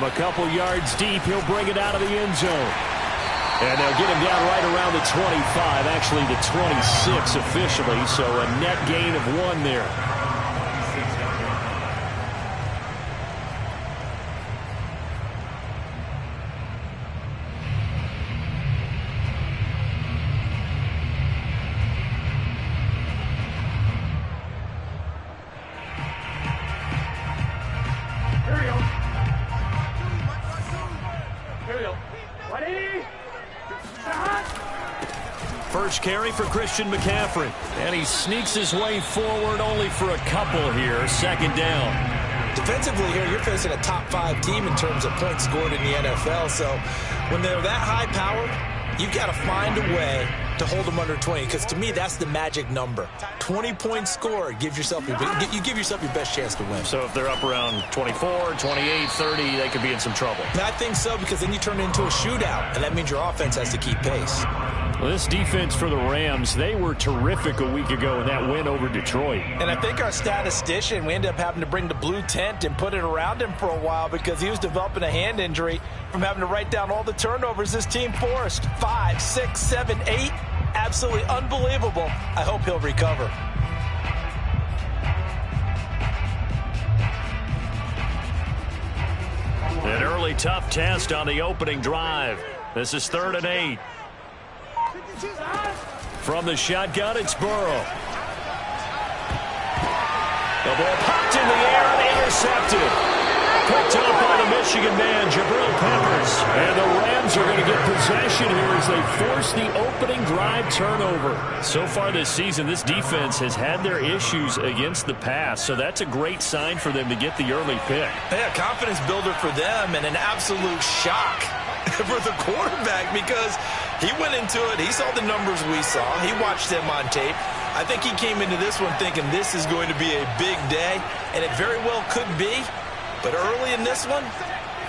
a couple yards deep. He'll bring it out of the end zone. And they'll get him down right around the 25, actually the 26 officially, so a net gain of 1 there. First carry for Christian McCaffrey. And he sneaks his way forward only for a couple here. Second down. Defensively here, you're facing a top 5 team in terms of points scored in the NFL. So when they're that high powered, you've got to find a way to hold them under 20. Because to me, that's the magic number. 20 points scored gives yourself you give yourself your best chance to win. So if they're up around 24, 28, 30, they could be in some trouble. I think so, because then you turn it into a shootout, and that means your offense has to keep pace. Well, this defense for the Rams, they were terrific a week ago in that win over Detroit. And I think our statistician, we ended up having to bring the blue tent and put it around him for a while because he was developing a hand injury from having to write down all the turnovers this team forced. 5, 6, 7, 8. Absolutely unbelievable. I hope he'll recover. An early tough test on the opening drive. This is 3rd and 8. From the shotgun, it's Burrow. The ball popped in the air and intercepted. Picked up by the Michigan man, Jabril Peppers. And the Rams are going to get possession here as they force the opening drive turnover. So far this season, this defense has had their issues against the pass, so that's a great sign for them to get the early pick. Yeah, confidence builder for them and an absolute shock for the quarterback because he went into it. He saw the numbers we saw. He watched them on tape. I think he came into this one thinking this is going to be a big day, and it very well could be. But early in this one,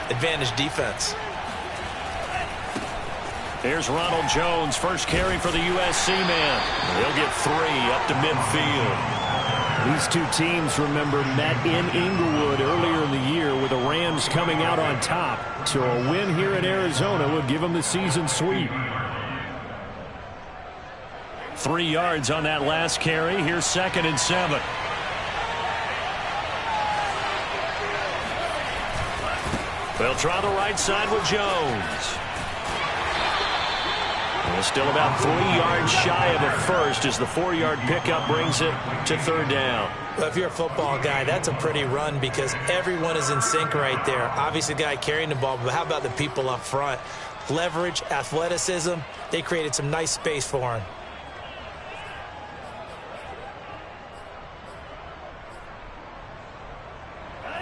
advantage defense. Here's Ronald Jones, first carry for the USC man. He'll get 3 up to midfield. These two teams, remember, met in Inglewood earlier in the year with the Rams coming out on top. So a win here in Arizona would give them the season sweep. 3 yards on that last carry. Here's 2nd and 7. They'll try the right side with Jones. Well, still about 3 yards shy of a first as the 4-yard pickup brings it to 3rd down. Well, if you're a football guy, that's a pretty run because everyone is in sync right there. Obviously, the guy carrying the ball, but how about the people up front? Leverage, athleticism, they created some nice space for him.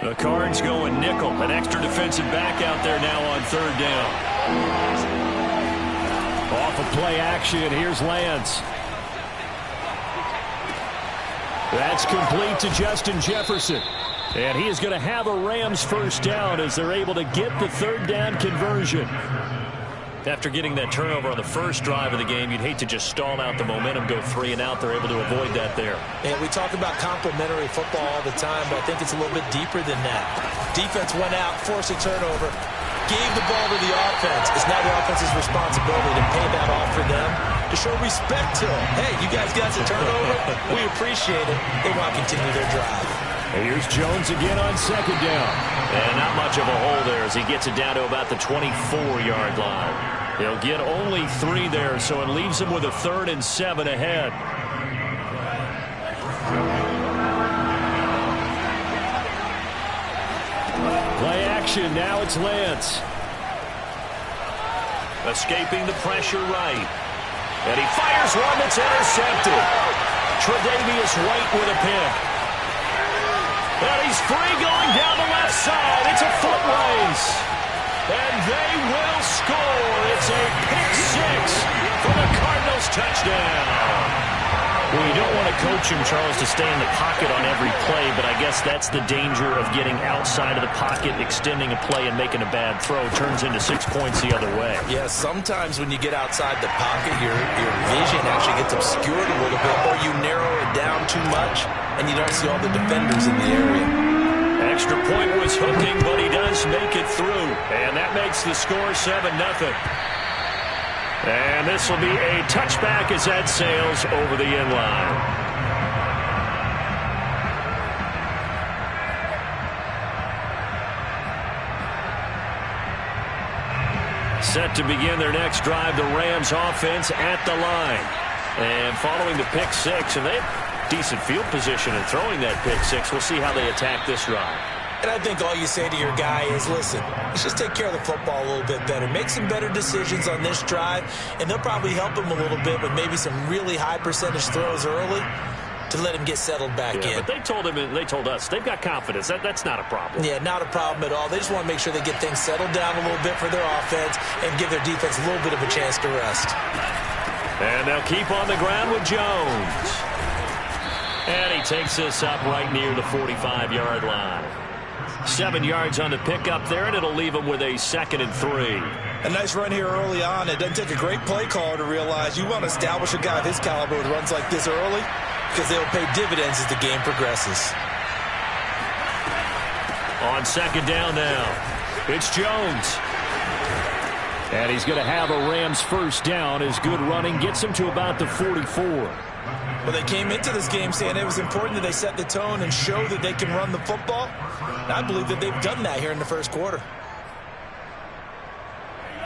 The Cards going nickel. An extra defensive back out there now on 3rd down. Off of play action, here's Lance. That's complete to Justin Jefferson. And he is going to have a Rams first down as they're able to get the 3rd down conversion. After getting that turnover on the first drive of the game, you'd hate to just stall out the momentum, go 3 and out. They're able to avoid that there. And we talk about complementary football all the time, but I think it's a little bit deeper than that. Defense went out, forced a turnover, gave the ball to the offense. It's now the offense's responsibility to pay that off for them, to show respect to them. Hey, you guys got the turnover. We appreciate it. They want to continue their drive. And here's Jones again on 2nd down. And not much of a hole there as he gets it down to about the 24-yard line. He'll get only 3 there, so it leaves him with a 3rd and 7 ahead. Play action, now it's Lance. Escaping the pressure right. And he fires one that's intercepted. Tre'Davious White with a pick. And he's free going down the left side. It's a foot race. And they will score. It's a pick 6 for the Cardinals touchdown. Well, you don't want to coach him, Charles, to stay in the pocket on every play, but I guess that's the danger of getting outside of the pocket, extending a play, and making a bad throw. Turns into 6 points the other way. Yeah, sometimes when you get outside the pocket, your vision actually gets obscured a little bit, or you narrow it down too much, and you don't see all the defenders in the area. extra point was hooking, but he does make it through. And that makes the score 7-0. And this will be a touchback as that sails over the end line. Set to begin their next drive, the Rams offense at the line. And following the pick six, and they have decent field position in throwing that pick six. We'll see how they attack this drive. And I think all you say to your guy is, listen, let's just take care of the football a little bit better. Make some better decisions on this drive, and they'll probably help him a little bit with maybe some really high percentage throws early to let him get settled back in. But they told him, and they told us, they've got confidence. That's not a problem. Yeah, not a problem at all. They just want to make sure they get things settled down a little bit for their offense and give their defense a little bit of a chance to rest. And they'll keep on the ground with Jones. And he takes this up right near the 45-yard line. 7 yards on the pickup there, and it'll leave him with a 2nd and 3. A nice run here early on. It doesn't take a great play caller to realize you want to establish a guy of his caliber with runs like this early, because they will pay dividends as the game progresses. On 2nd down now, it's Jones. And he's going to have a Rams first down. His good running gets him to about the 44. Well, they came into this game saying it was important that they set the tone and show that they can run the football. And I believe that they've done that here in the first quarter.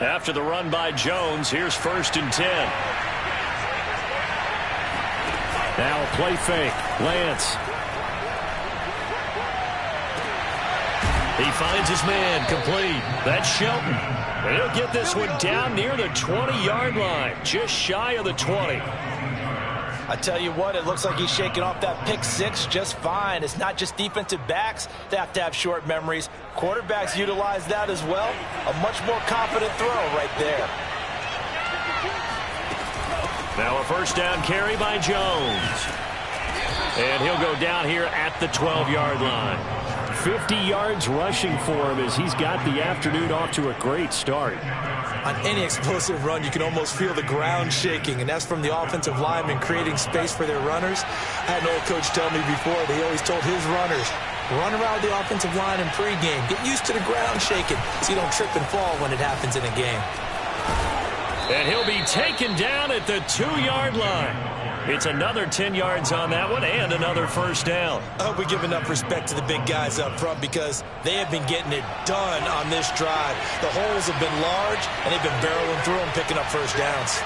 After the run by Jones, here's 1st and 10. Now a play fake. Lance. He finds his man complete. That's Shelton. And he'll get this one down near the 20-yard line. Just shy of the 20. I tell you what, it looks like he's shaking off that pick six just fine. It's not just defensive backs that have to have short memories. Quarterbacks utilize that as well. A much more confident throw right there. Now a first down carry by Jones. And he'll go down here at the 12-yard line. 50 yards rushing for him as he's got the afternoon off to a great start. On any explosive run, you can almost feel the ground shaking, and that's from the offensive linemen creating space for their runners. I had an old coach tell me before, they always told his runners, run around the offensive line in pregame. Get used to the ground shaking so you don't trip and fall when it happens in a game. And he'll be taken down at the 2-yard line. It's another 10 yards on that one and another first down. I hope we give enough respect to the big guys up front because they have been getting it done on this drive. The holes have been large, and they've been barreling through them, picking up first downs.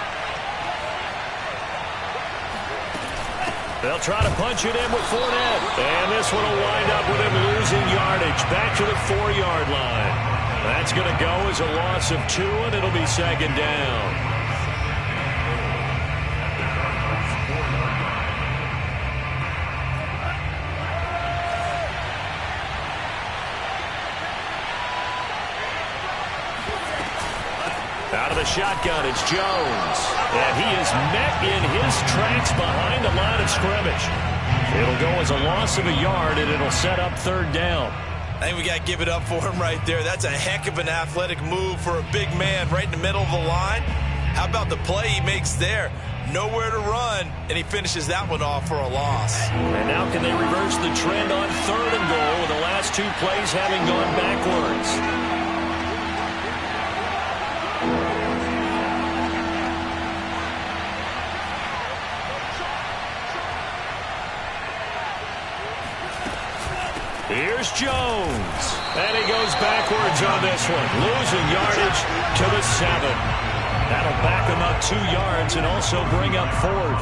They'll try to punch it in with Fournette. And this one will wind up with him losing yardage back to the 4-yard line. That's going to go as a loss of 2, and it'll be 2nd down. Out of the shotgun, it's Jones. And he is met in his tracks behind the line of scrimmage. It'll go as a loss of a yard, and it'll set up 3rd down. I think we got to give it up for him right there. That's a heck of an athletic move for a big man right in the middle of the line. How about the play he makes there? Nowhere to run, and he finishes that one off for a loss. And now can they reverse the trend on 3rd and goal with the last 2 plays having gone backwards? Here's Jones. And he goes backwards on this one. Losing yardage to the 7. That'll back him up 2 yards and also bring up 4th.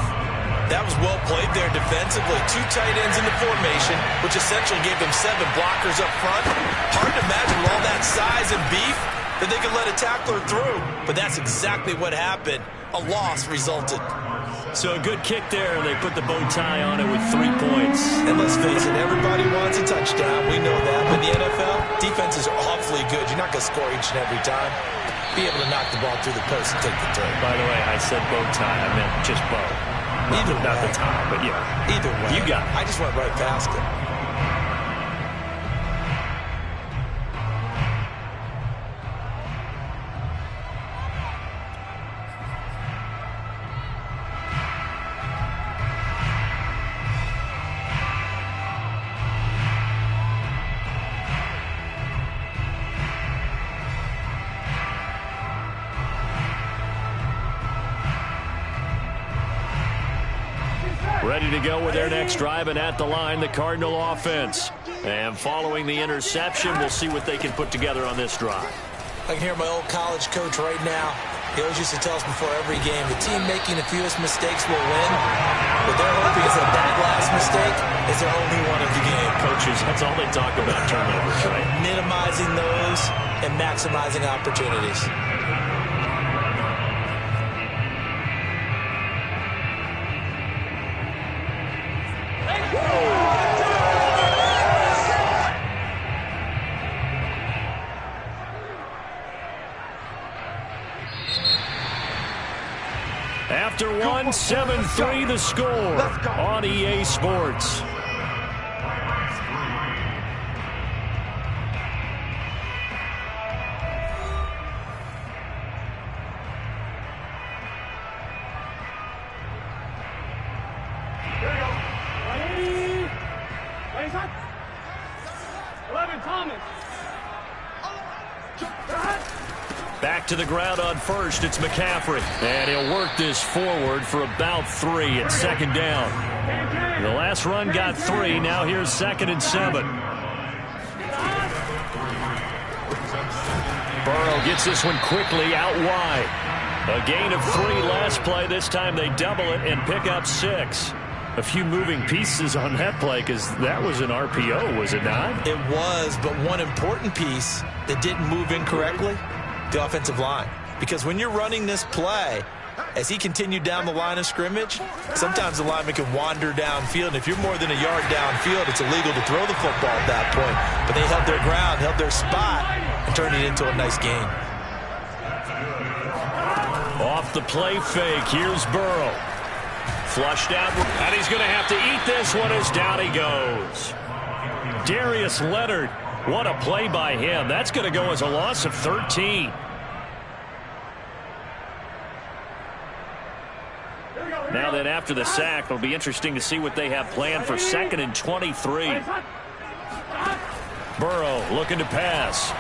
That was well played there defensively. 2 tight ends in the formation, which essentially gave them 7 blockers up front. Hard to imagine with all that size and beef that they could let a tackler through. But that's exactly what happened. A loss resulted. So a good kick there, and they put the bow tie on it with 3 points. And let's face it, everybody wants a touchdown. We know that. But in the NFL, defenses are awfully good. You're not going to score each and every time. Be able to knock the ball through the post and take the turn. By the way, I said bow tie. I meant just bow. Either way. Not the tie, but yeah. Either way. You got it. I just went right past it. to go with their next drive, and at the line, the Cardinal offense. And following the interception, we'll see what they can put together on this drive. I can hear my old college coach right now. He always used to tell us before every game, the team making the fewest mistakes will win. What they're hoping is that last mistake is their only one of the game. Coaches, that's all they talk about, turnovers, right? Minimizing those and maximizing opportunities. After one, 7-3 the score on EA Sports. Back to the ground on first, it's McCaffrey. And he'll work this forward for about 3 at second down. The last run got 3, now here's 2nd and 7. Burrow gets this one quickly out wide. A gain of 3 last play. This time they double it and pick up 6. A few moving pieces on that play because that was an RPO, was it not? It was, but one important piece that didn't move incorrectly, the offensive line. Because when you're running this play, as he continued down the line of scrimmage, sometimes the lineman can wander downfield. And if you're more than a yard downfield, it's illegal to throw the football at that point. But they held their ground, held their spot, and turned it into a nice game. Off the play fake, here's Burrow. Flushed out, and he's going to have to eat this one as down he goes. Darius Leonard, what a play by him. That's going to go as a loss of 13. Now then, after the sack, it'll be interesting to see what they have planned for 2nd and 23. Burrow looking to pass.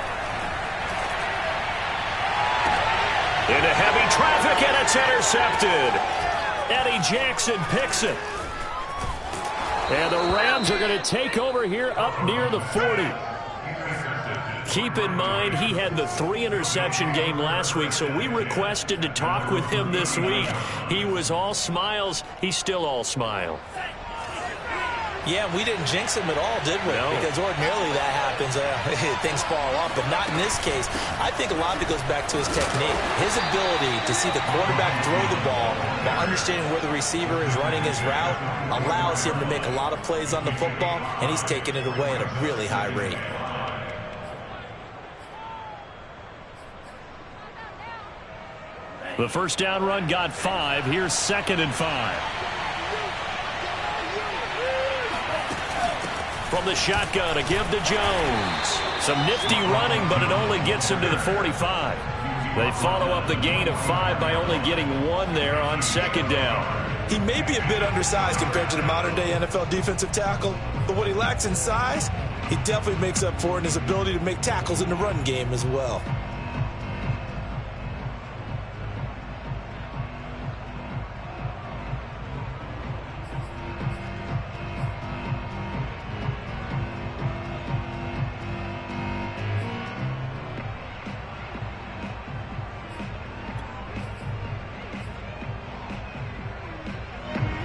Into heavy traffic, and it's intercepted. Eddie Jackson picks it. And the Rams are going to take over here up near the 40. Keep in mind, he had the 3-interception game last week, so we requested to talk with him this week. He was all smiles. He's still all smile. Yeah, we didn't jinx him at all, did we? No. Because ordinarily that happens. Things fall off, but not in this case. I think a lot of it goes back to his technique. His ability to see the quarterback throw the ball while understanding where the receiver is running his route allows him to make a lot of plays on the football, and he's taking it away at a really high rate. The first down run got 5. Here's 2nd and 5. From the shotgun, a give to Jones. Some nifty running, but it only gets him to the 45. They follow up the gain of 5 by only getting 1 there on 2nd down. He may be a bit undersized compared to the modern-day NFL defensive tackle, but what he lacks in size, he definitely makes up for it in his ability to make tackles in the run game as well.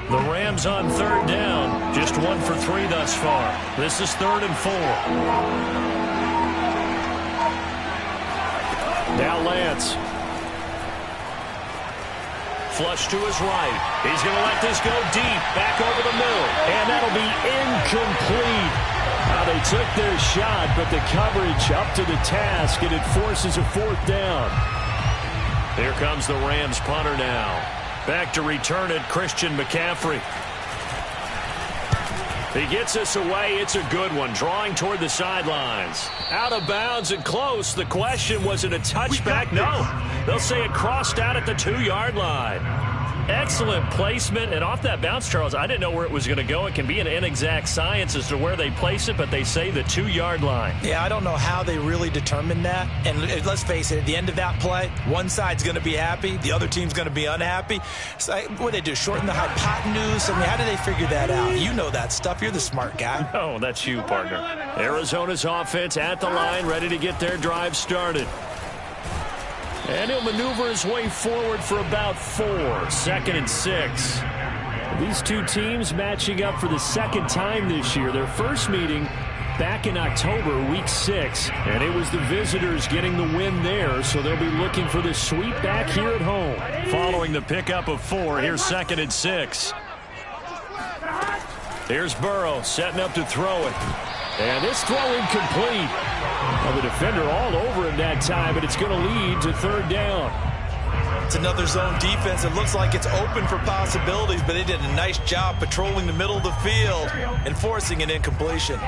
The Rams on 3rd down. Just 1 for 3 thus far. This is 3rd and 4. Now Lance. Flush to his right. He's going to let this go deep. Back over the middle. And that'll be incomplete. Now they took their shot, but the coverage up to the task, and it forces a 4th down. Here comes the Rams punter now. Back to return it, Christian McCaffrey. He gets us away. It's a good one. Drawing toward the sidelines. Out of bounds and close. The question, was it a touchback? No. They'll say it crossed out at the 2-yard line. Excellent placement, and off that bounce, Charles, I didn't know where it was going to go. It can be an inexact science as to where they place it, but they say the 2-yard line. Yeah, I don't know how they really determined that. And let's face it, at the end of that play, one side's going to be happy, the other team's going to be unhappy. So what do they do, shorten the hypotenuse? I mean, how do they figure that out? You know that stuff. You're the smart guy. Oh, that's you, partner. Arizona's offense at the line, ready to get their drive started. And he'll maneuver his way forward for about 4. 2nd and 6. These two teams matching up for the second time this year. Their first meeting back in October, week 6. And it was the visitors getting the win there, so they'll be looking for the sweep back here at home. Following the pickup of 4, here's 2nd and 6. Here's Burrow setting up to throw it. And this throw incomplete. Well, the defender all over him that time, but it's going to lead to 3rd down. It's another zone defense. It looks like it's open for possibilities, but they did a nice job patrolling the middle of the field and forcing an incompletion.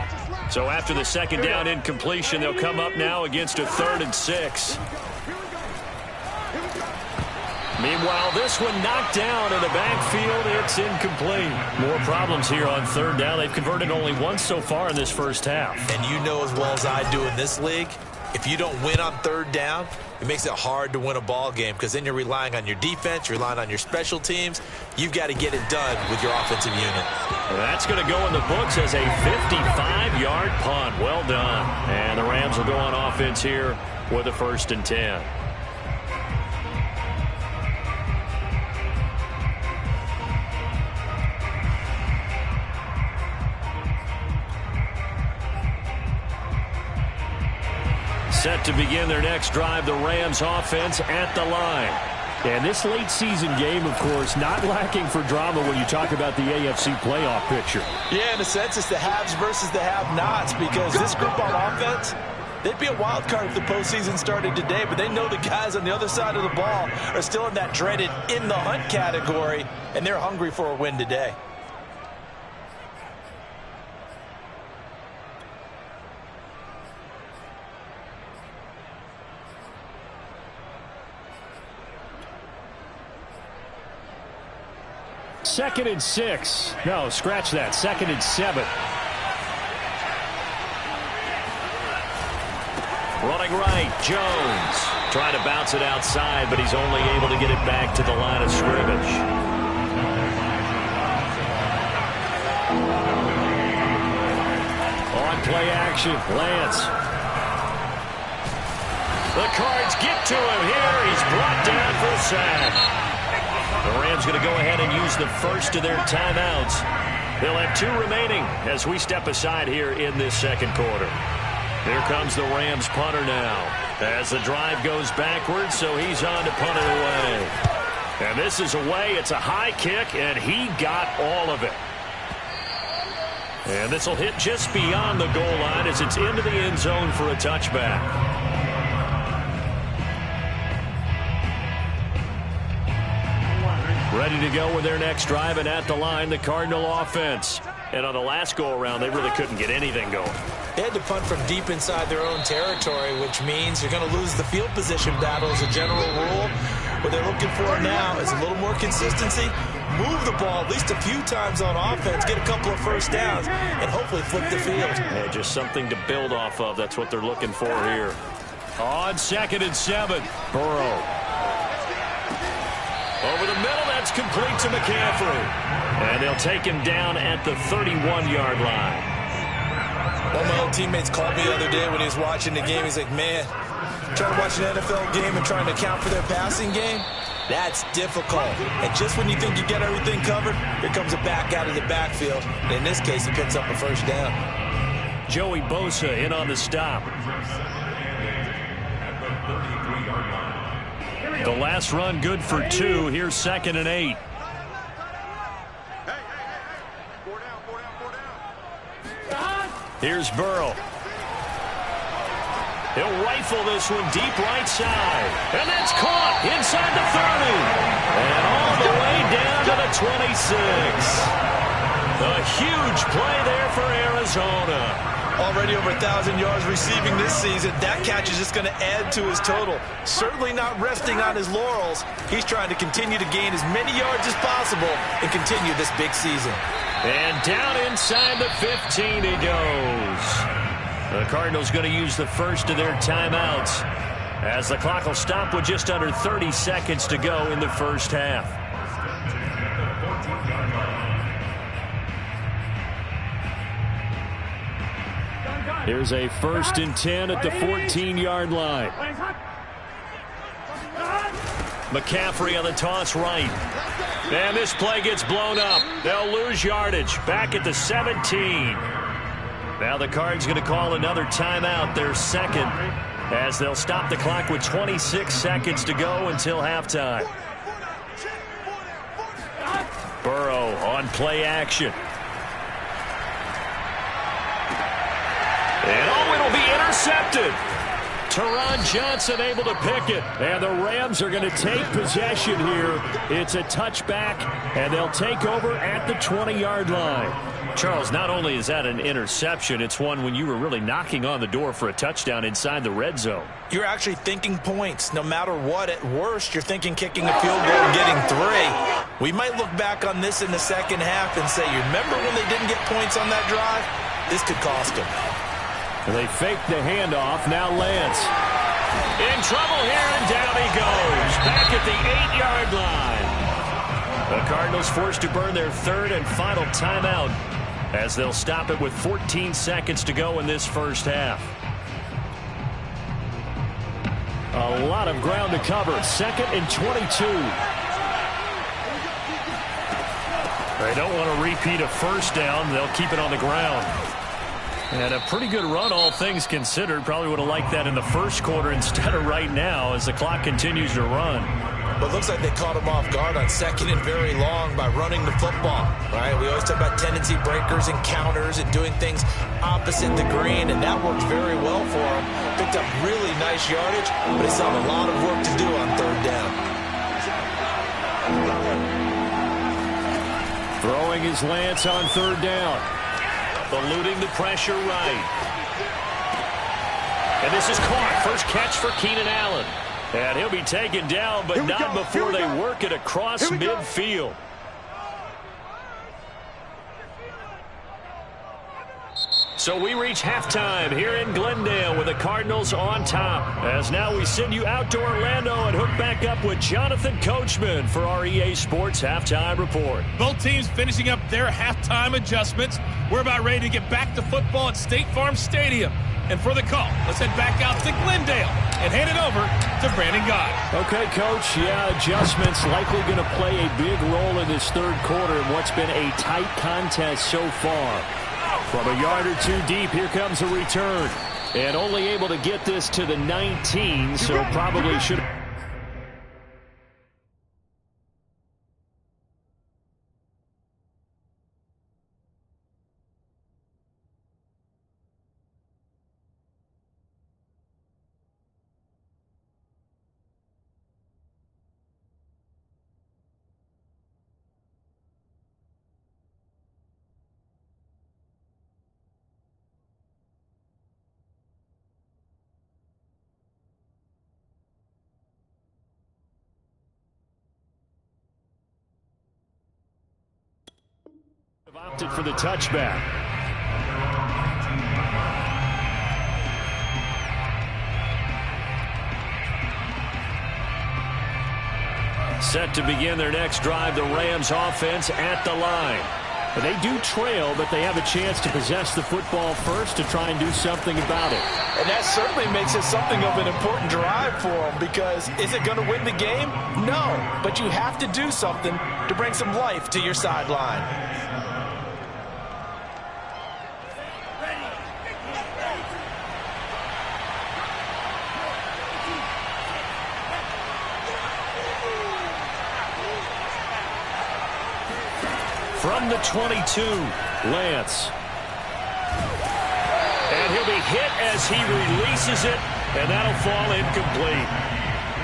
So after the 2nd down incompletion, they'll come up now against a 3rd and 6. Meanwhile, this one knocked down in the backfield. It's incomplete. More problems here on 3rd down. They've converted only once so far in this first half. And you know as well as I do in this league, if you don't win on 3rd down, it makes it hard to win a ball game because then you're relying on your defense, you're relying on your special teams. You've got to get it done with your offensive unit. Well, that's going to go in the books as a 55-yard punt. Well done. And the Rams will go on offense here with a 1st and 10. Set to begin their next drive, the Rams offense at the line. And this late season game, of course, not lacking for drama when you talk about the AFC playoff picture. Yeah, in a sense, it's the haves versus the have-nots because this group on offense, they'd be a wild card if the postseason started today, but they know the guys on the other side of the ball are still in that dreaded in-the-hunt category, and they're hungry for a win today. Second and 6. No, scratch that. 2nd and 7. Running right, Jones. Trying to bounce it outside, but he's only able to get it back to the line of scrimmage. On play action, Lance. The Cards get to him here. He's brought down for a sack. The Rams going to go ahead and use the first of their timeouts. They'll have 2 remaining as we step aside here in this 2nd quarter. Here comes the Rams punter now as the drive goes backwards, so he's on to punt it away. And this is away. It's a high kick, and he got all of it. And this will hit just beyond the goal line as it's into the end zone for a touchback. Ready to go with their next drive, and at the line, the Cardinal offense. And on the last go-around, they really couldn't get anything going. They had to punt from deep inside their own territory, which means you're going to lose the field position battle as a general rule. What they're looking for now is a little more consistency, move the ball at least a few times on offense, get a couple of first downs, and hopefully flip the field. Yeah, just something to build off of. That's what they're looking for here. On 2nd and 7, Burrow. Over the middle, that's complete to McCaffrey. And they'll take him down at the 31-yard line. One of my old teammates called me the other day when he was watching the game. He's like, man, trying to watch an NFL game and trying to account for their passing game, that's difficult. And just when you think you get everything covered, here comes a back out of the backfield. And in this case, he picks up a first down. Joey Bosa in on the stop. The last run good for 2. Here's 2nd and 8. Here's Burrow. He'll rifle this one deep right side. And that's caught inside the 30. And all the way down to the 26. A huge play there for Arizona. Already over 1,000 yards receiving this season. That catch is just going to add to his total. Certainly not resting on his laurels. He's trying to continue to gain as many yards as possible and continue this big season. And down inside the 15 he goes. The Cardinals going to use the first of their timeouts as the clock will stop with just under 30 seconds to go in the first half. Here's a 1st and 10 at the 14-yard line. McCaffrey on the toss right. And this play gets blown up. They'll lose yardage. Back at the 17. Now the Cards going to call another timeout, their second, as they'll stop the clock with 26 seconds to go until halftime. Burrow on play action. And oh, it'll be intercepted. Teron Johnson able to pick it. And the Rams are going to take possession here. It's a touchback, and they'll take over at the 20-yard line. Charles, not only is that an interception, it's one when you were really knocking on the door for a touchdown inside the red zone. You're actually thinking points. No matter what, at worst, you're thinking kicking a field goal and getting 3. We might look back on this in the second half and say, you remember when they didn't get points on that drive? This could cost them. They fake the handoff. Now Lance. In trouble here, and down he goes. Back at the 8-yard line. The Cardinals forced to burn their 3rd and final timeout as they'll stop it with 14 seconds to go in this first half. A lot of ground to cover. 2nd and 22. They don't want to repeat a first down. They'll keep it on the ground. And a pretty good run, all things considered. Probably would have liked that in the first quarter instead of right now as the clock continues to run. But it looks like they caught him off guard on 2nd and very long by running the football. Right? We always talk about tendency breakers and counters and doing things opposite the green, and that worked very well for him. Picked up really nice yardage, but he still had a lot of work to do on 3rd down. Throwing his Lance on 3rd down. Eluding the pressure right. And this is caught. First catch for Keenan Allen. And he'll be taken down, but not before they work it across midfield. So we reach halftime here in Glendale with the Cardinals on top. As now we send you out to Orlando and hook back up with Jonathan Coachman for our EA Sports Halftime Report. Both teams finishing up their halftime adjustments. We're about ready to get back to football at State Farm Stadium. And for the call, let's head back out to Glendale and hand it over to Brandon Guy. Okay, Coach. Yeah, adjustments likely going to play a big role in this 3rd quarter in what's been a tight contest so far. From a yard or 2 deep, here comes a return. And only able to get this to the 19, so probably should have. Opted for the touchback. Set to begin their next drive, the Rams offense at the line. And they do trail, but they have a chance to possess the football first to try and do something about it. And that certainly makes it something of an important drive for them, because is it going to win the game? No, but you have to do something to bring some life to your sideline. From the 22, Lance. And he'll be hit as he releases it, and that'll fall incomplete.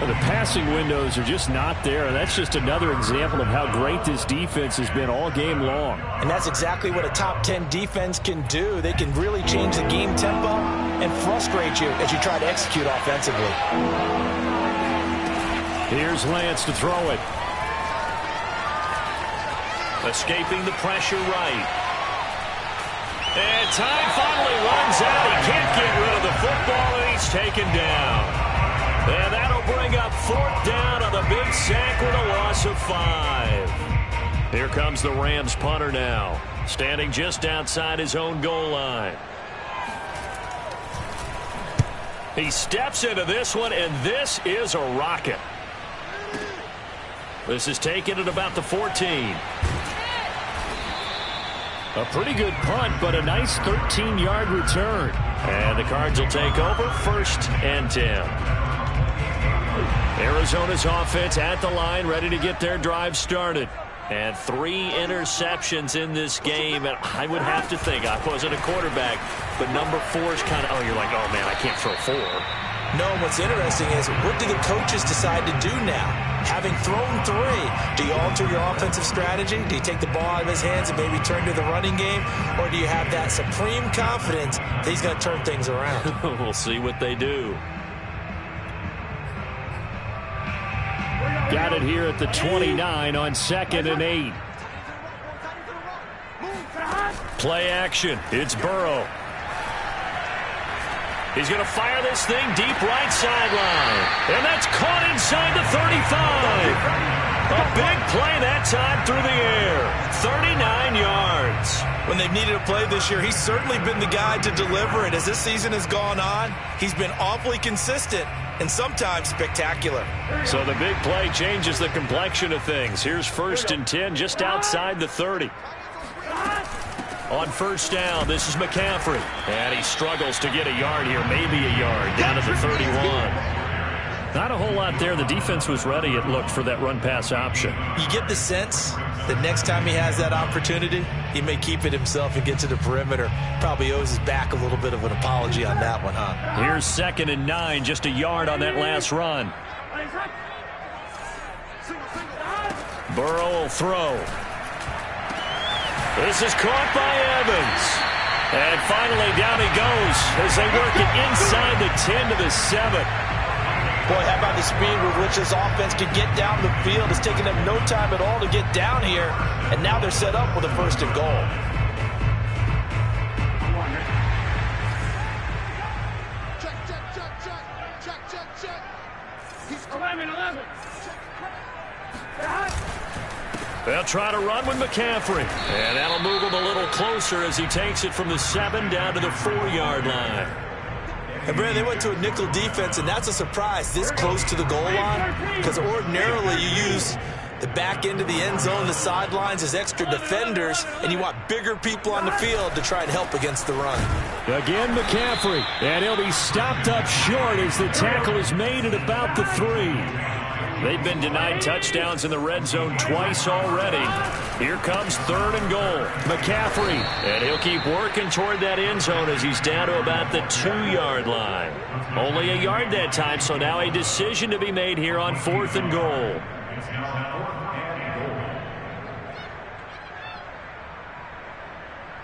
The passing windows are just not there, and that's just another example of how great this defense has been all game long. And that's exactly what a top 10 defense can do. They can really change the game tempo and frustrate you as you try to execute offensively. Here's Lance to throw it. Escaping the pressure right. And time finally runs out. He can't get rid of the football, and he's taken down. And that'll bring up 4th down on the big sack with a loss of 5. Here comes the Rams punter now, standing just outside his own goal line. He steps into this one, and this is a rocket. This is taken at about the 14. A pretty good punt, but a nice 13-yard return. And the Cards will take over 1st and 10. Arizona's offense at the line, ready to get their drive started. And 3 interceptions in this game. And I would have to think, I wasn't a quarterback, but number 4 is kind of, oh, you're like, oh, man, I can't throw 4. No, what's interesting is, what do the coaches decide to do now? Having thrown 3, do you alter your offensive strategy? Do you take the ball out of his hands and maybe turn to the running game? Or do you have that supreme confidence that he's going to turn things around? We'll see what they do. Got it here at the 29 on 2nd and 8. Play action. It's Burrow. He's going to fire this thing deep right sideline. And that's caught inside the 35. A big play that time through the air. 39 yards. When they've needed a play this year, he's certainly been the guy to deliver it. As this season has gone on, he's been awfully consistent and sometimes spectacular. So the big play changes the complexion of things. Here's 1st and 10 just outside the 30. On 1st down, this is McCaffrey. And he struggles to get a yard here, maybe a yard, down to the 31. Not a whole lot there. The defense was ready, it looked, for that run-pass option. You get the sense that next time he has that opportunity, he may keep it himself and get to the perimeter. Probably owes his back a little bit of an apology on that one, huh? Here's 2nd and 9, just a yard on that last run. Burrow will throw. This is caught by Evans. And finally down he goes as they work it inside the 10 to the 7. Boy, how about the speed with which this offense can get down the field? It's taken them no time at all to get down here. And now they're set up with a 1st and goal. Check. He's climbing 11. They'll try to run with McCaffrey. And that'll move him a little closer as he takes it from the 7 down to the 4-yard line. And, Brad, they went to a nickel defense, and that's a surprise this close to the goal line, because ordinarily you use the back end of the end zone, the sidelines as extra defenders, and you want bigger people on the field to try and help against the run. Again, McCaffrey, and he'll be stopped up short as the tackle is made at about the 3. They've been denied touchdowns in the red zone twice already. Here comes 3rd and goal. McCaffrey, and he'll keep working toward that end zone as he's down to about the 2-yard line. Only a yard that time, so now a decision to be made here on 4th and goal.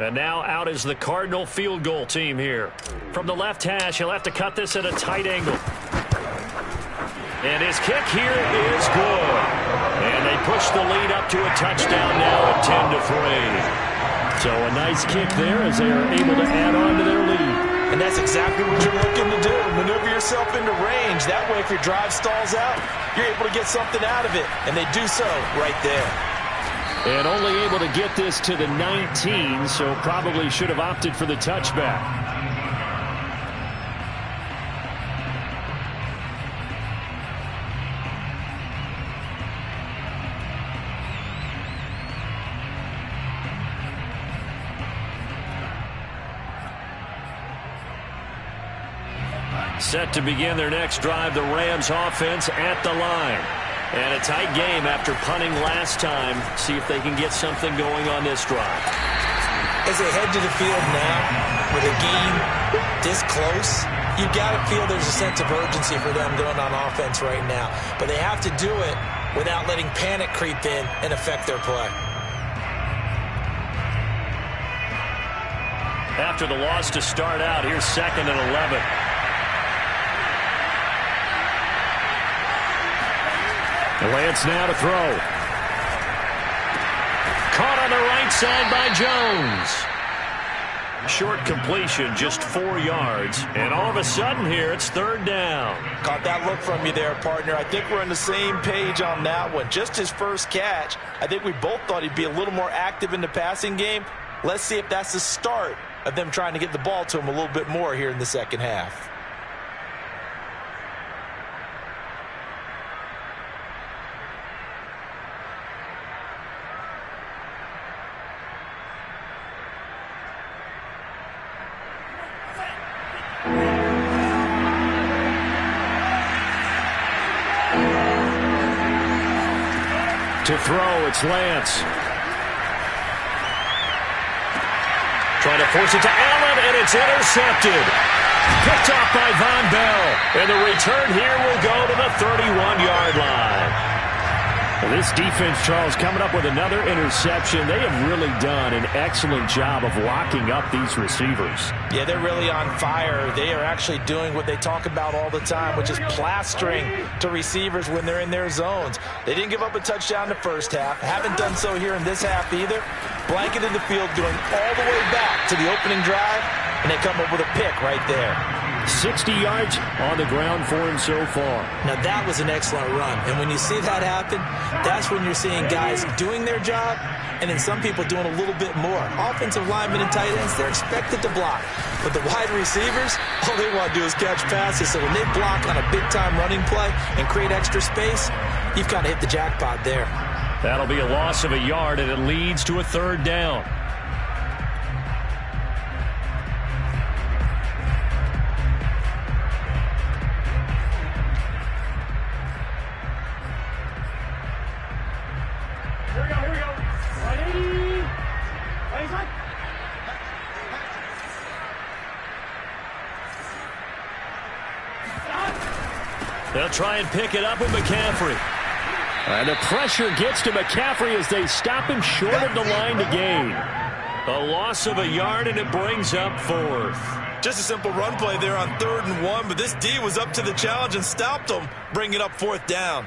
And now out is the Cardinal field goal team here. From the left hash, he'll have to cut this at a tight angle. And his kick here is good. And they push the lead up to a touchdown now at 10-3. So a nice kick there as they are able to add on to their lead. And that's exactly what you're looking to do. Maneuver yourself into range. That way, if your drive stalls out, you're able to get something out of it. And they do so right there. And only able to get this to the 19, so probably should have opted for the touchback. Set to begin their next drive, the Rams offense at the line. And a tight game after punting last time. See if they can get something going on this drive. As they head to the field now with a game this close, You got to feel there's a sense of urgency for them going on offense right now. But they have to do it without letting panic creep in and affect their play. After the loss to start out, here's 2nd and 11. Lance now to throw. Caught on the right side by Jones. Short completion, just 4 yards. And all of a sudden here, it's 3rd down. Caught that look from you there, partner. I think we're on the same page on that one. Just his first catch. I think we both thought he'd be a little more active in the passing game. Let's see if that's the start of them trying to get the ball to him a little bit more here in the second half. To throw, it's Lance. Trying to force it to Allen, and it's intercepted. Picked off by Von Bell. And the return here will go to the 31-yard line. Well, this defense, Charles, coming up with another interception. They have really done an excellent job of locking up these receivers. Yeah, they're really on fire. They are actually doing what they talk about all the time, which is plastering to receivers when they're in their zones. They didn't give up a touchdown in the first half. Haven't done so here in this half either. Blanketed the field, going all the way back to the opening drive, and they come up with a pick right there. 60 yards on the ground for him so far. Now, that was an excellent run. And when you see that happen, that's when you're seeing guys doing their job and then some people doing a little bit more. Offensive linemen and tight ends, they're expected to block. But the wide receivers, all they want to do is catch passes. So when they block on a big-time running play and create extra space, you've kind of hit the jackpot there. That'll be a loss of a yard, and it leads to a 3rd down. They'll try and pick it up with McCaffrey. And the pressure gets to McCaffrey as they stop him short of the line to gain. A loss of a yard, and it brings up 4th. Just a simple run play there on 3rd and 1, but this D was up to the challenge and stopped them, bringing up 4th down.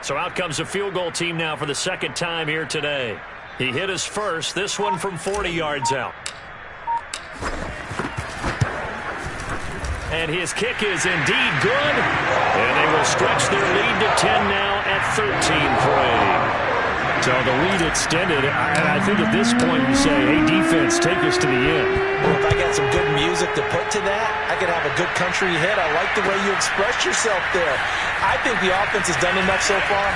So out comes the field goal team now for the 2nd time here today. He hit his first, this one from 40 yards out. And his kick is indeed good. And they will stretch their lead to 10 now at 13-3. So the lead extended. I think at this point you say, hey, defense, take us to the end. Well, if I got some good music to put to that, I could have a good country hit. I like the way you expressed yourself there. I think the offense has done enough so far.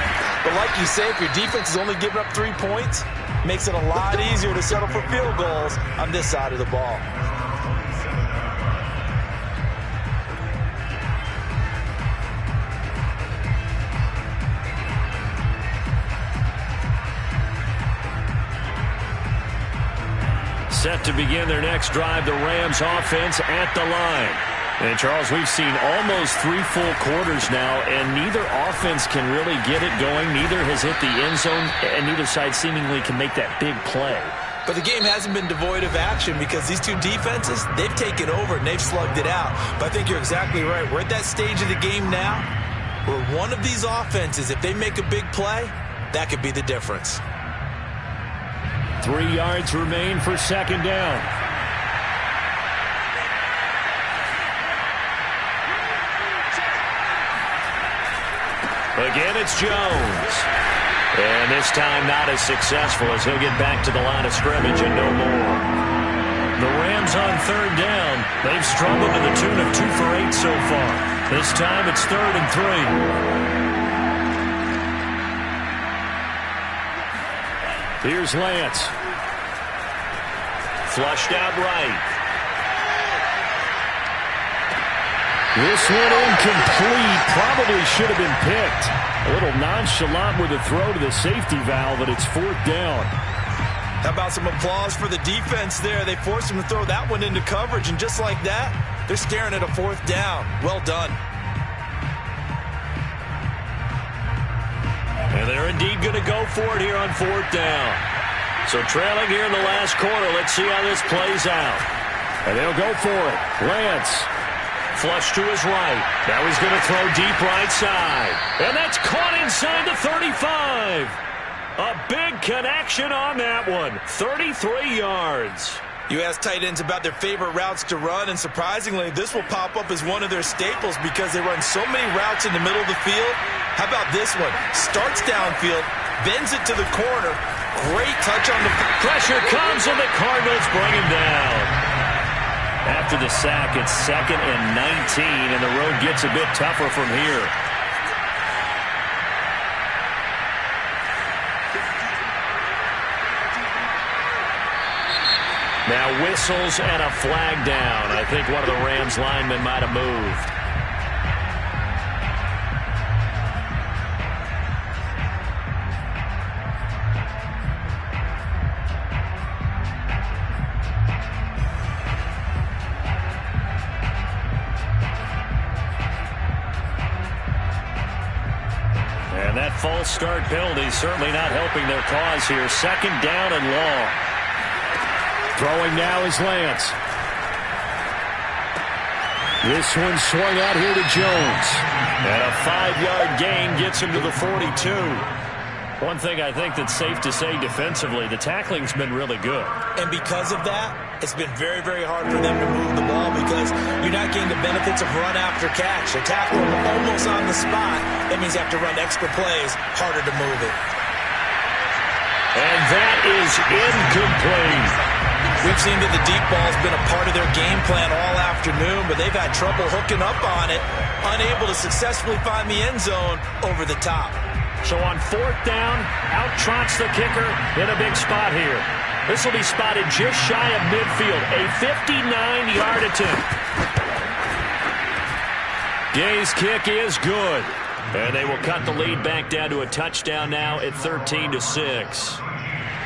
But like you say, if your defense is only giving up 3 points, it makes it a lot easier to settle for field goals on this side of the ball. Set to begin their next drive, the Rams offense at the line. And, Charles, we've seen almost 3 full quarters now, and neither offense can really get it going. Neither has hit the end zone, and neither side seemingly can make that big play. But the game hasn't been devoid of action because these two defenses, they've taken over and they've slugged it out. But I think you're exactly right. We're at that stage of the game now where one of these offenses, if they make a big play, that could be the difference. 3 yards remain for 2nd down. Again, it's Jones. And this time not as successful as he'll get back to the line of scrimmage and no more. The Rams on 3rd down. They've struggled to the tune of 2 for 8 so far. This time it's 3rd and 3. Here's Lance. Flushed out right. This one incomplete. Probably should have been picked. A little nonchalant with a throw to the safety valve, but it's 4th down. How about some applause for the defense there? They forced him to throw that one into coverage, and just like that, they're staring at a 4th down. Well done. And they're indeed going to go for it here on 4th down. So trailing here in the last quarter. Let's see how this plays out. And they'll go for it. Lance. Flush to his right. Now he's going to throw deep right side. And that's caught inside the 35. A big connection on that one. 33 yards. You ask tight ends about their favorite routes to run, and surprisingly, this will pop up as one of their staples because they run so many routes in the middle of the field. How about this one? Starts downfield, bends it to the corner. Great touch on the... Pressure comes, and the Cardinals bring him down. After the sack, it's 2nd and 19, and the road gets a bit tougher from here. Now whistles and a flag down. I think one of the Rams linemen might have moved. And that false start penalty certainly not helping their cause here. 2nd down and long. Throwing now is Lance. This one swung out here to Jones. And a 5-yard gain gets him to the 42. One thing I think that's safe to say defensively, the tackling's been really good. And because of that, it's been very, very hard for them to move the ball because you're not getting the benefits of run after catch. They tackle them almost on the spot. That means you have to run extra plays, harder to move it. And that is incomplete. We've seen that the deep ball's been a part of their game plan all afternoon, but they've had trouble hooking up on it, unable to successfully find the end zone over the top. So on 4th down, out trots the kicker in a big spot here. This will be spotted just shy of midfield, a 59-yard attempt. Gay's kick is good, and they will cut the lead back down to a touchdown now at 13-6.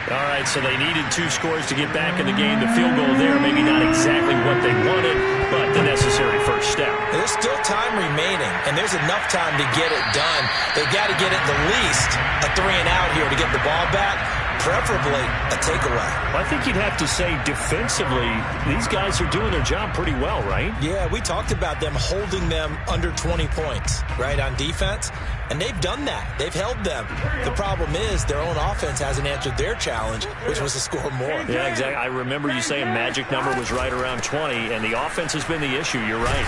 All right, so they needed 2 scores to get back in the game. The field goal there, maybe not exactly what they wanted, but the necessary first step. There's still time remaining, and there's enough time to get it done. They've got to get at the least a 3-and-out here to get the ball back, preferably a takeaway. Well, I think you'd have to say defensively, these guys are doing their job pretty well, right? Yeah, we talked about them holding them under 20 points, right, on defense. And they've done that. They've held them. The problem is their own offense hasn't answered their challenge, which was to score more. Yeah, exactly. I remember you saying magic number was right around 20, and the offense has been the issue. You're right.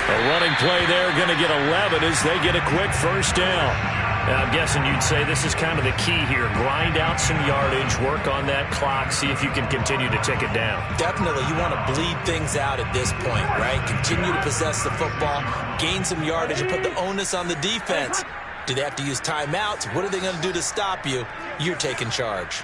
A running play there, going to get 11 as they get a quick first down. Now, I'm guessing you'd say this is kind of the key here. Grind out some yardage, work on that clock, see if you can continue to tick it down. Definitely. You want to bleed things out at this point, right? Continue to possess the football, gain some yardage, and put the onus on the defense. Do they have to use timeouts? What are they going to do to stop you? You're taking charge.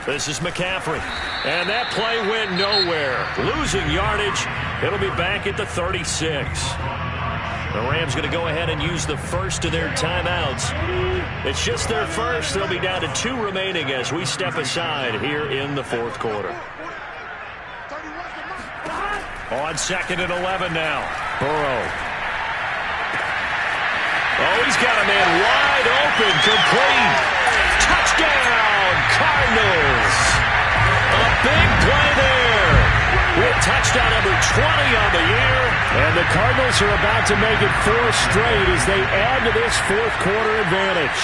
This is McCaffrey. And that play went nowhere. Losing yardage. It'll be back at the 36. The Rams going to go ahead and use the first of their timeouts. It's just their first. They'll be down to 2 remaining as we step aside here in the 4th quarter. On 2nd and 11 now. Burrow. Oh, he's got a man wide open. Complete. Touchdown, Cardinals. A big play there. With touchdown number 20 on the year. And the Cardinals are about to make it 4 straight as they add to this 4th quarter advantage.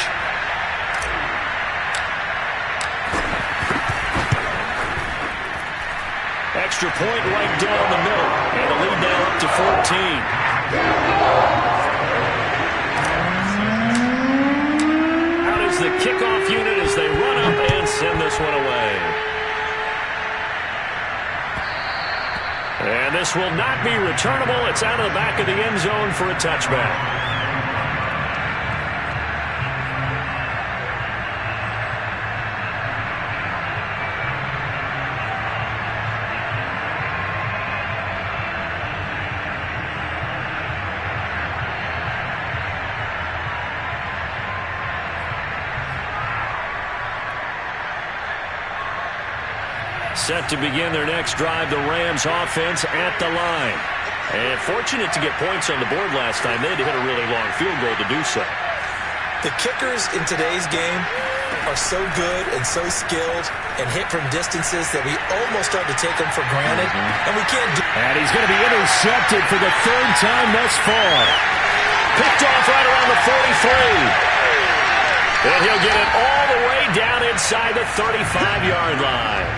Extra point right down the middle. And the lead now up to 14. the kickoff unit as they run up and send this one away. And this will not be returnable. It's out of the back of the end zone for a touchback. Set to begin their next drive, the Rams offense at the line. And fortunate to get points on the board last time. They had to hit a really long field goal to do so. The kickers in today's game are so good and so skilled and hit from distances that we almost start to take them for granted. And we can't do. And he's going to be intercepted for the third time thus far. Picked off right around the 43. And he'll get it all the way down inside the 35-yard line.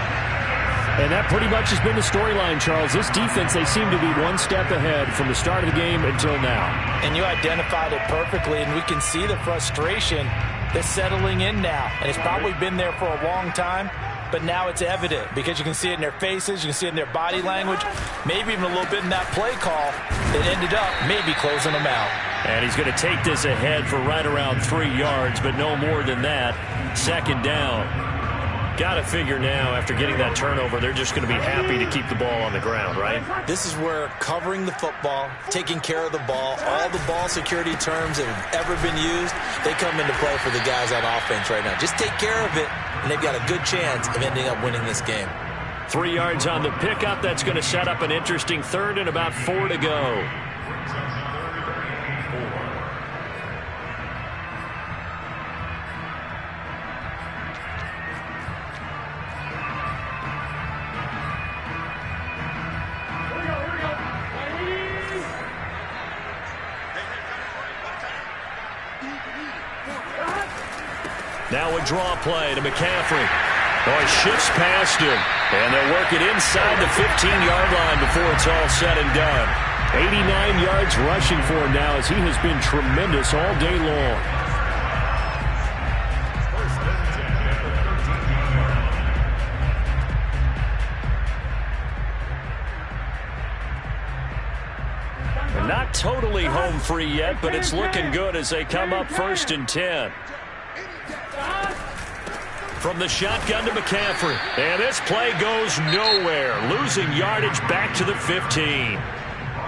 And that pretty much has been the storyline, Charles. This defense, they seem to be one step ahead from the start of the game until now. And you identified it perfectly, and we can see the frustration that's settling in now. And it's probably been there for a long time, but now it's evident because you can see it in their faces, you can see it in their body language, maybe even a little bit in that play call that ended up maybe closing them out. And he's going to take this ahead for right around 3 yards, but no more than that. Second down. Got to figure now, after getting that turnover, they're just going to be happy to keep the ball on the ground, right? This is where covering the football, taking care of the ball, all the ball security terms that have ever been used, they come into play for the guys on offense right now. Just take care of it, and they've got a good chance of ending up winning this game. 3 yards on the pickup. That's going to set up an interesting third and about 4 to go. Now a draw play to McCaffrey. Oh, he shifts past him. And they'll work it inside the 15-yard line before it's all said and done. 89 yards rushing for him now as he has been tremendous all day long. And not totally home free yet, but it's looking good as they come up 1st and 10. From the shotgun to McCaffrey. And this play goes nowhere. Losing yardage back to the 15.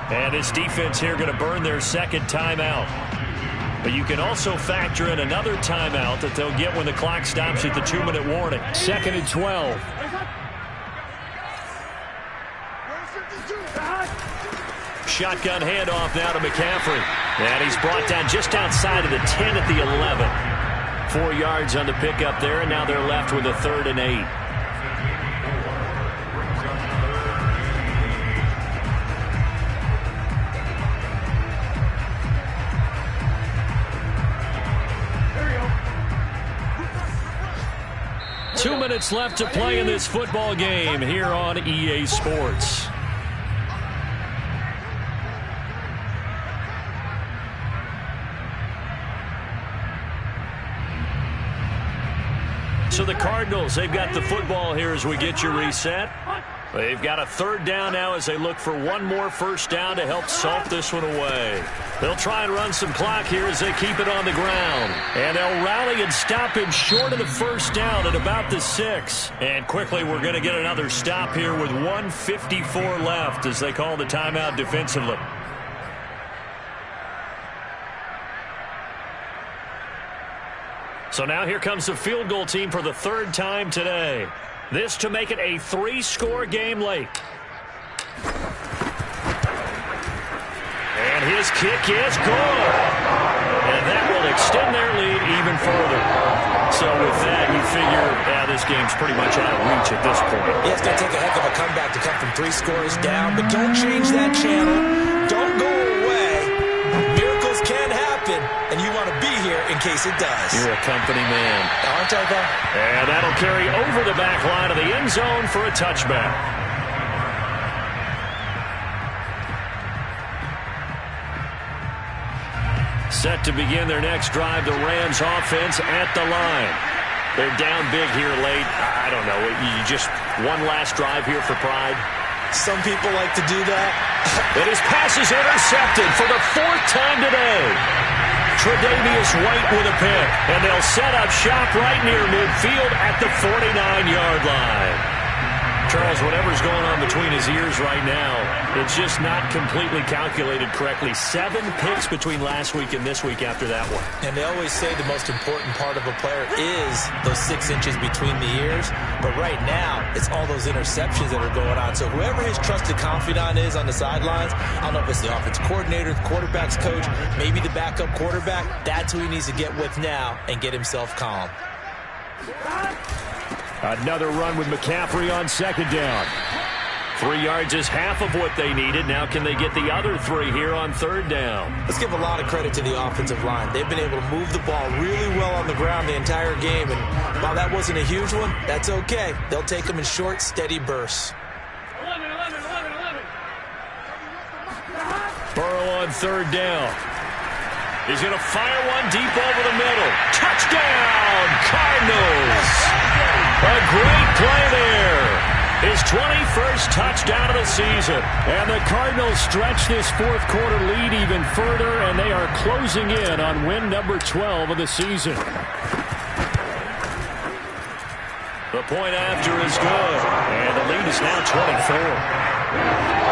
And this defense here going to burn their second timeout. But you can also factor in another timeout that they'll get when the clock stops at the 2-minute warning. 2nd and 12. Shotgun handoff now to McCaffrey. And he's brought down just outside of the 10 at the 11. 4 yards on the pickup there, and now they're left with a 3rd and 8. There we go. 2 minutes left to play in this football game here on EA Sports. So the Cardinals, they've got the football here as we get you reset. They've got a 3rd down now as they look for one more 1st down to help salt this one away. They'll try and run some clock here as they keep it on the ground. And they'll rally and stop him short of the 1st down at about the 6. And quickly we're going to get another stop here with 1:54 left as they call the timeout defensively. So now here comes the field goal team for the 3rd time today. This to make it a 3-score game late. And his kick is good. And that will extend their lead even further. So with that, you figure, this game's pretty much out of reach at this point. Yeah, it's going to take a heck of a comeback to come from 3 scores down. But don't change that channel. Don't go away. Miracles can happen. And you want to be here in case it does. You're a company man. Aren't I, though? And that'll carry over the back line of the end zone for a touchback. Set to begin their next drive, the Rams offense at the line. They're down big here late. I don't know. You just one last drive here for pride. Some people like to do that. And his pass is intercepted for the 4th time today. Tre'Davious White with a pick. And they'll set up shop right near midfield at the 49-yard line. Charles, whatever's going on between his ears right now, it's just not completely calculated correctly. 7 picks between last week and this week after that one. And they always say the most important part of a player is those 6 inches between the ears. But right now, it's all those interceptions that are going on. So whoever his trusted confidant is on the sidelines, I don't know if it's the offense coordinator, the quarterback's coach, maybe the backup quarterback, that's who he needs to get with now and get himself calm. Another run with McCaffrey on 2nd down. 3 yards is half of what they needed. Now can they get the other 3 here on 3rd down? Let's give a lot of credit to the offensive line. They've been able to move the ball really well on the ground the entire game. And while that wasn't a huge one, that's okay. They'll take them in short, steady bursts. 11. Burrow on 3rd down. He's going to fire one deep over the middle. Touchdown, Cardinals! A great play there. His 21st touchdown of the season. And the Cardinals stretch this 4th quarter lead even further, and they are closing in on win number 12 of the season. The point after is good, and the lead is now 24.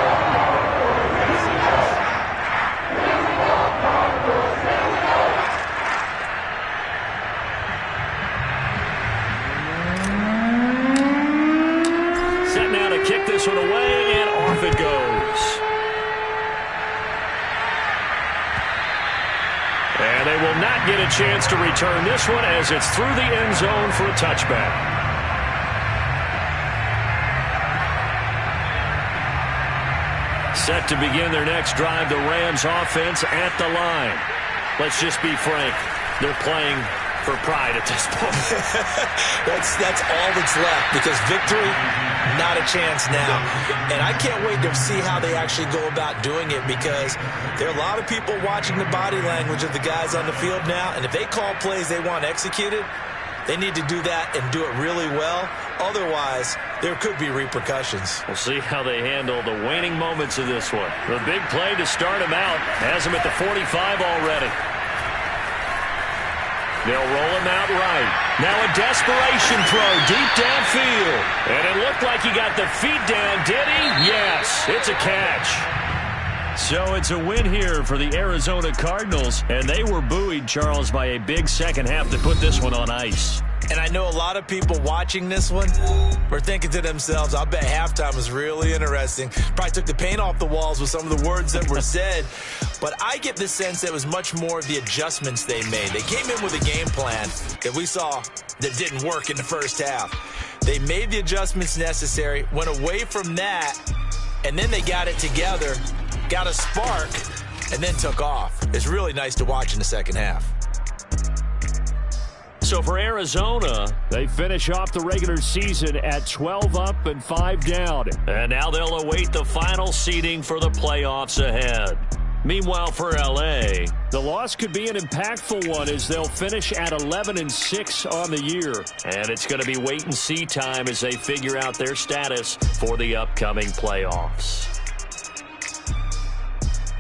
Kick this one away, and off it goes. And they will not get a chance to return this one as it's through the end zone for a touchback. Set to begin their next drive, the Rams offense at the line. Let's just be frank, they're playing for pride at this point. That's all that's left, because victory, not a chance now. And I can't wait to see how they actually go about doing it, because there are a lot of people watching the body language of the guys on the field now, and if they call plays they want executed, they need to do that and do it really well. Otherwise, there could be repercussions. We'll see how they handle the waning moments of this one. The big play to start him out has him at the 45 already. They'll roll him out right. Now a desperation throw deep downfield. And it looked like he got the feet down, did he? Yes, it's a catch. So it's a win here for the Arizona Cardinals. And they were buoyed, Charles, by a big second half to put this one on ice. And I know a lot of people watching this one were thinking to themselves, I bet halftime was really interesting. Probably took the paint off the walls with some of the words that were said. But I get the sense that it was much more of the adjustments they made. They came in with a game plan that we saw that didn't work in the first half. They made the adjustments necessary, went away from that, and then they got it together, got a spark, and then took off. It's really nice to watch in the second half. So for Arizona, they finish off the regular season at 12 up and 5 down. And now they'll await the final seeding for the playoffs ahead. Meanwhile, for L.A., the loss could be an impactful one as they'll finish at 11-6 on the year. And it's going to be wait-and-see time as they figure out their status for the upcoming playoffs.